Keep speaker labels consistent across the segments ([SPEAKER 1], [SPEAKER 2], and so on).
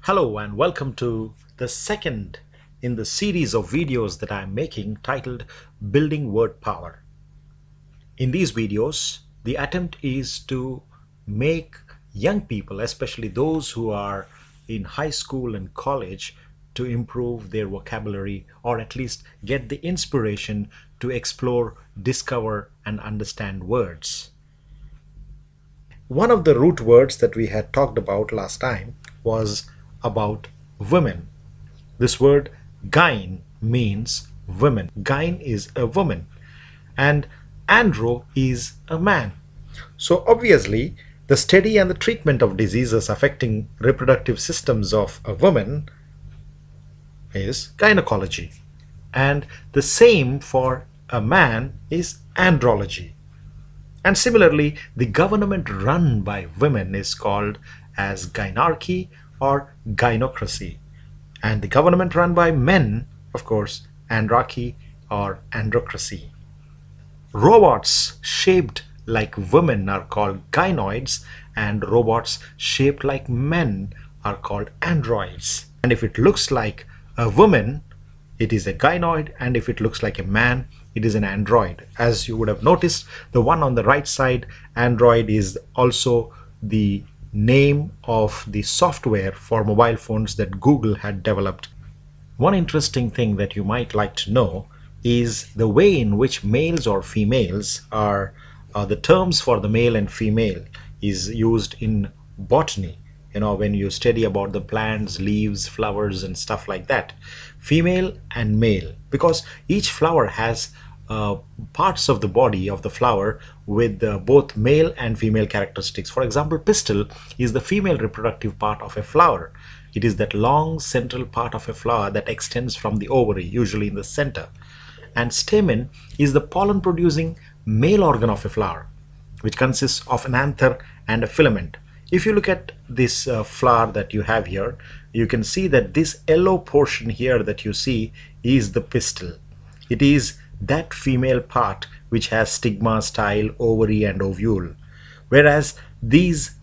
[SPEAKER 1] Hello and welcome to the second in the series of videos that I'm making titled Building Word Power. In these videos, the attempt is to make young people, especially those who are in high school and college, to improve their vocabulary or at least get the inspiration to explore, discover, and understand words. One of the root words that we had talked about last time was about women. This word gyne means women. Gyne is a woman and andro is a man. So obviously the study and the treatment of diseases affecting reproductive systems of a woman is gynecology, and the same for a man is andrology. And similarly, the government run by women is called as gynarchy or gynocracy. And the government run by men, of course, andrachy or androcracy. Robots shaped like women are called gynoids, and robots shaped like men are called androids. And if it looks like a woman, it is a gynoid, and if it looks like a man, it is an android. As you would have noticed, the one on the right side, Android, is also the name of the software for mobile phones that Google had developed. One interesting thing that you might like to know is the way in which males or females are, the terms for the male and female is used in botany. You know, when you study about the plants, leaves, flowers and stuff like that. Female and male, because each flower has parts of the body of the flower with both male and female characteristics. For example, pistil is the female reproductive part of a flower. It is that long central part of a flower that extends from the ovary, usually in the center. And stamen is the pollen producing male organ of a flower, which consists of an anther and a filament. If you look at this flower that you have here, you can see that this yellow portion here that you see is the pistil. It is that female part which has stigma, style, ovary and ovule. Whereas these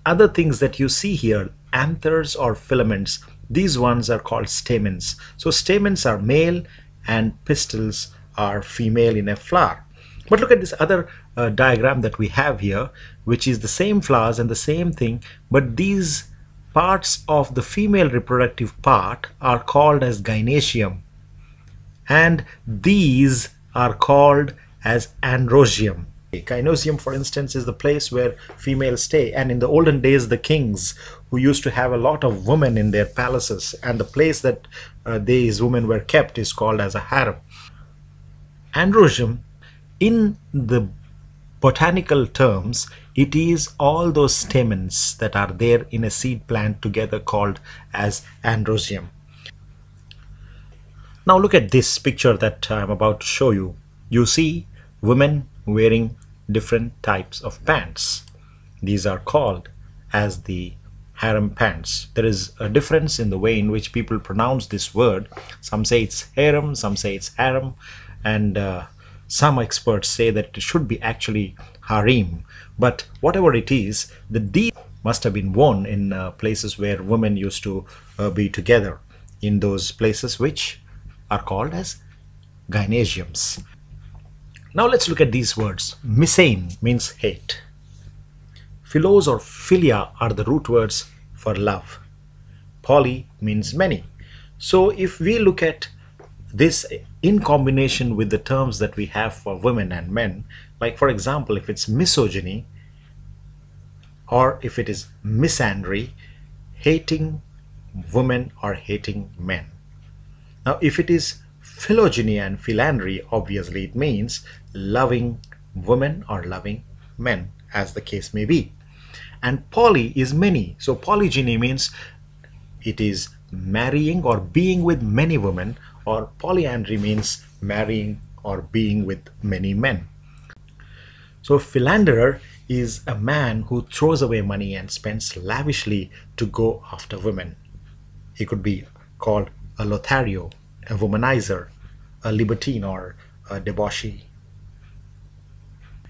[SPEAKER 1] other things that you see here, anthers or filaments, these ones are called stamens. So stamens are male and pistils are female in a flower. But look at this other diagram that we have here, which is the same flowers and the same thing, but these parts of the female reproductive part are called as gynaecium, and these are called as androecium. Gynoecium, for instance, is the place where females stay, and in the olden days the kings who used to have a lot of women in their palaces, and the place that these women were kept is called as a harem. Androecium, in the botanical terms, it is all those stamens that are there in a seed plant together called as androecium. Now look at this picture that I'm about to show you. You see women wearing different types of pants. These are called as the harem pants. There is a difference in the way in which people pronounce this word. Some say it's harem, some say it's harem, and some experts say that it should be actually harem. But whatever it is, the D must have been worn in places where women used to be together, in those places which are called as gynaeciums. Now let's look at these words. Misane means hate. Philos or philia are the root words for love. Poly means many. So if we look at this in combination with the terms that we have for women and men, like for example, if it's misogyny or if it is misandry, hating women or hating men. Now if it is phylogeny and philandry, obviously it means loving women or loving men, as the case may be. And poly is many. So polygyny means it is marrying or being with many women, or polyandry means marrying or being with many men. So a philanderer is a man who throws away money and spends lavishly to go after women. He could be called a Lothario, a womanizer, a libertine, or a debauchee.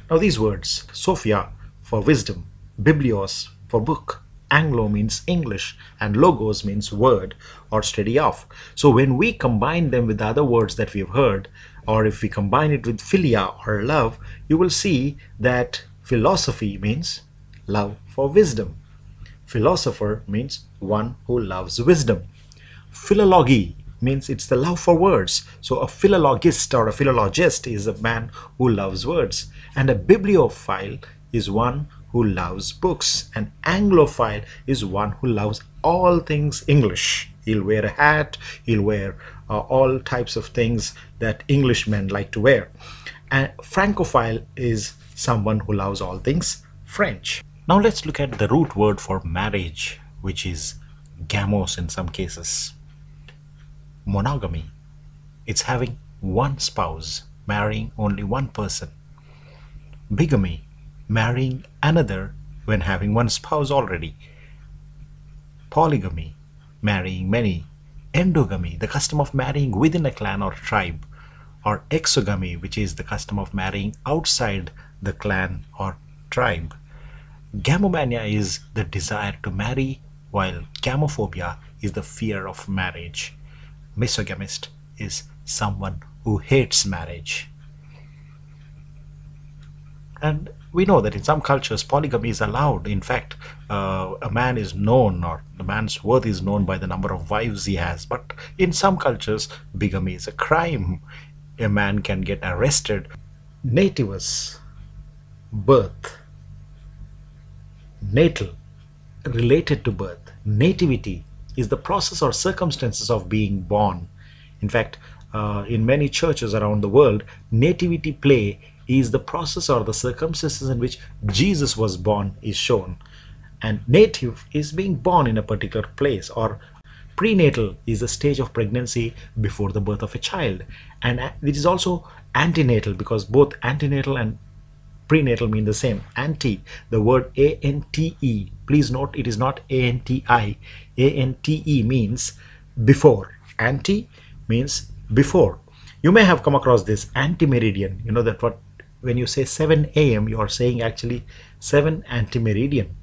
[SPEAKER 1] Now these words, Sophia for wisdom, Biblios for book, Anglo means English, and logos means word or study of. So when we combine them with the other words that we've heard, or if we combine it with philia or love, you will see that philosophy means love for wisdom. Philosopher means one who loves wisdom. Philology means it's the love for words. So a philologist or a philologist is a man who loves words. And a bibliophile is one who loves books. An Anglophile is one who loves all things English. He'll wear a hat, he'll wear all types of things that Englishmen like to wear. And Francophile is someone who loves all things French. Now let's look at the root word for marriage, which is gamos in some cases. Monogamy, it's having one spouse, marrying only one person. Bigamy, marrying another when having one spouse already. Polygamy, marrying many. Endogamy, the custom of marrying within a clan or tribe. Or exogamy, which is the custom of marrying outside the clan or tribe. Gamomania is the desire to marry, while gamophobia is the fear of marriage. Misogamist is someone who hates marriage. And we know that in some cultures polygamy is allowed. In fact, a man is known, or the man's worth is known by the number of wives he has. But in some cultures, bigamy is a crime. A man can get arrested. Nativus, birth. Natal, related to birth. Nativity is the process or circumstances of being born. In fact, in many churches around the world, nativity play is the process or the circumstances in which Jesus was born is shown. And native is being born in a particular place, or prenatal is the stage of pregnancy before the birth of a child. And it is also antenatal, because both antenatal and prenatal mean the same. Ante, the word A-N-T-E. Please note it is not A-N-T-I. A-N-T-E means before. Ante means before. You may have come across this anti-meridian. You know that what when you say 7 a.m. you are saying actually 7 anti-meridian.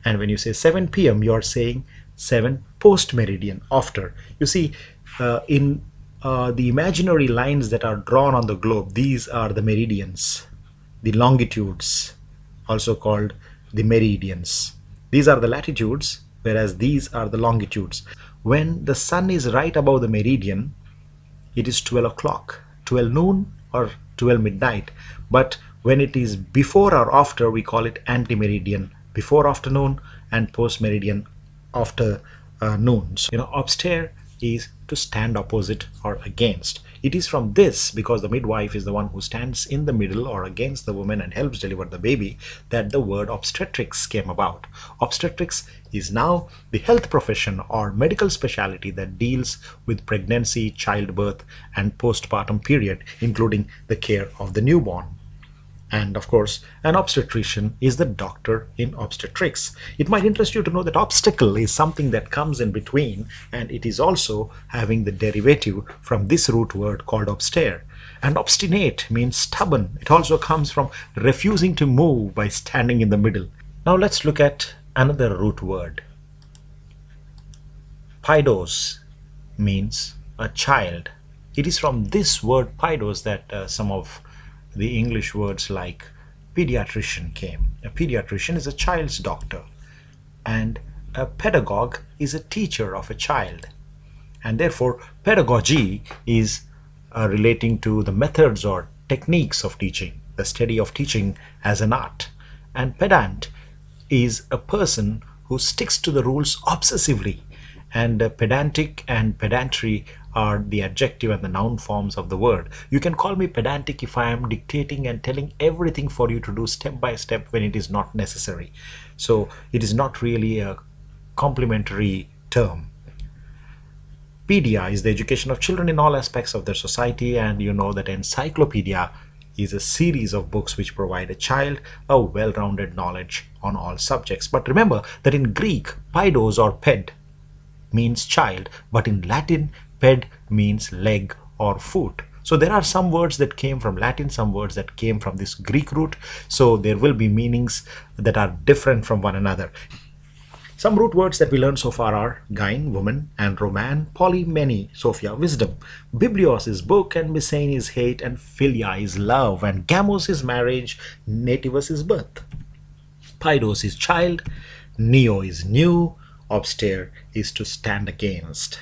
[SPEAKER 1] And when you say 7 p.m. you are saying 7 post-meridian, after. You see, in the imaginary lines that are drawn on the globe, these are the meridians. The longitudes, also called the meridians. These are the latitudes, whereas these are the longitudes. When the sun is right above the meridian, it is 12 o'clock, 12 noon or 12 midnight. But when it is before or after, we call it anti-meridian, before afternoon, and post-meridian, after noon. So, upstairs is to stand opposite or against. It is from this, because the midwife is the one who stands in the middle or against the woman and helps deliver the baby, that the word obstetrics came about. Obstetrics is now the health profession or medical specialty that deals with pregnancy, childbirth, and postpartum period, including the care of the newborn. And of course, an obstetrician is the doctor in obstetrics. It might interest you to know that obstacle is something that comes in between, and it is also having the derivative from this root word called obstare. And obstinate means stubborn. It also comes from refusing to move by standing in the middle. Now let's look at another root word. Paidos means a child. It is from this word paidos that some of the English words like pediatrician came. A pediatrician is a child's doctor, and a pedagogue is a teacher of a child. And therefore, pedagogy is relating to the methods or techniques of teaching, the study of teaching as an art. And pedant is a person who sticks to the rules obsessively. And pedantic and pedantry are the adjective and the noun forms of the word. You can call me pedantic if I am dictating and telling everything for you to do step by step when it is not necessary. So it is not really a complimentary term. Pedia is the education of children in all aspects of their society, and you know that encyclopedia is a series of books which provide a child a well-rounded knowledge on all subjects. But remember that in Greek, paidos or ped means child, but in Latin, ped means leg or foot. So there are some words that came from Latin, some words that came from this Greek root. So there will be meanings that are different from one another. Some root words that we learned so far are gyne, woman, andro, man, poly, many, sophia, wisdom, biblios is book, and miscene is hate, and philia is love, and gamos is marriage, nativus is birth, paidos is child, neo is new, obster is to stand against.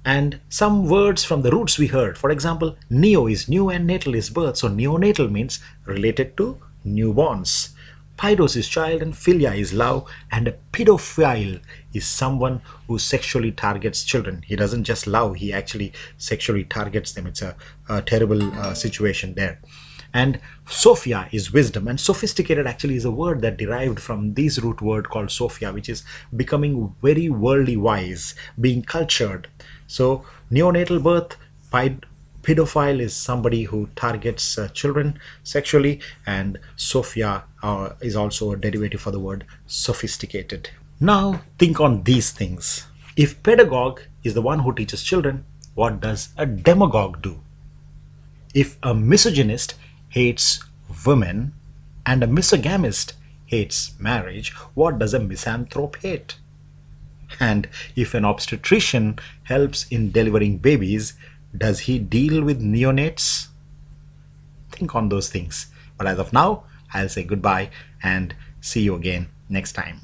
[SPEAKER 1] And some words from the roots we heard. For example, neo is new and natal is birth. So neonatal means related to newborns. Paidos is child and philia is love, and a pedophile is someone who sexually targets children. He doesn't just love, he actually sexually targets them. It's a terrible situation there. And sophia is wisdom, and sophisticated actually is a word that derived from this root word called sophia, which is becoming very worldly wise, being cultured. So neonatal birth, pedophile is somebody who targets children sexually, and sophia is also a derivative for the word sophisticated. Now think on these things. If pedagogue is the one who teaches children, what does a demagogue do? If a misogynist hates women and a misogamist hates marriage, what does a misanthrope hate? And if an obstetrician helps in delivering babies, does he deal with neonates? Think on those things. But as of now, I'll say goodbye and see you again next time.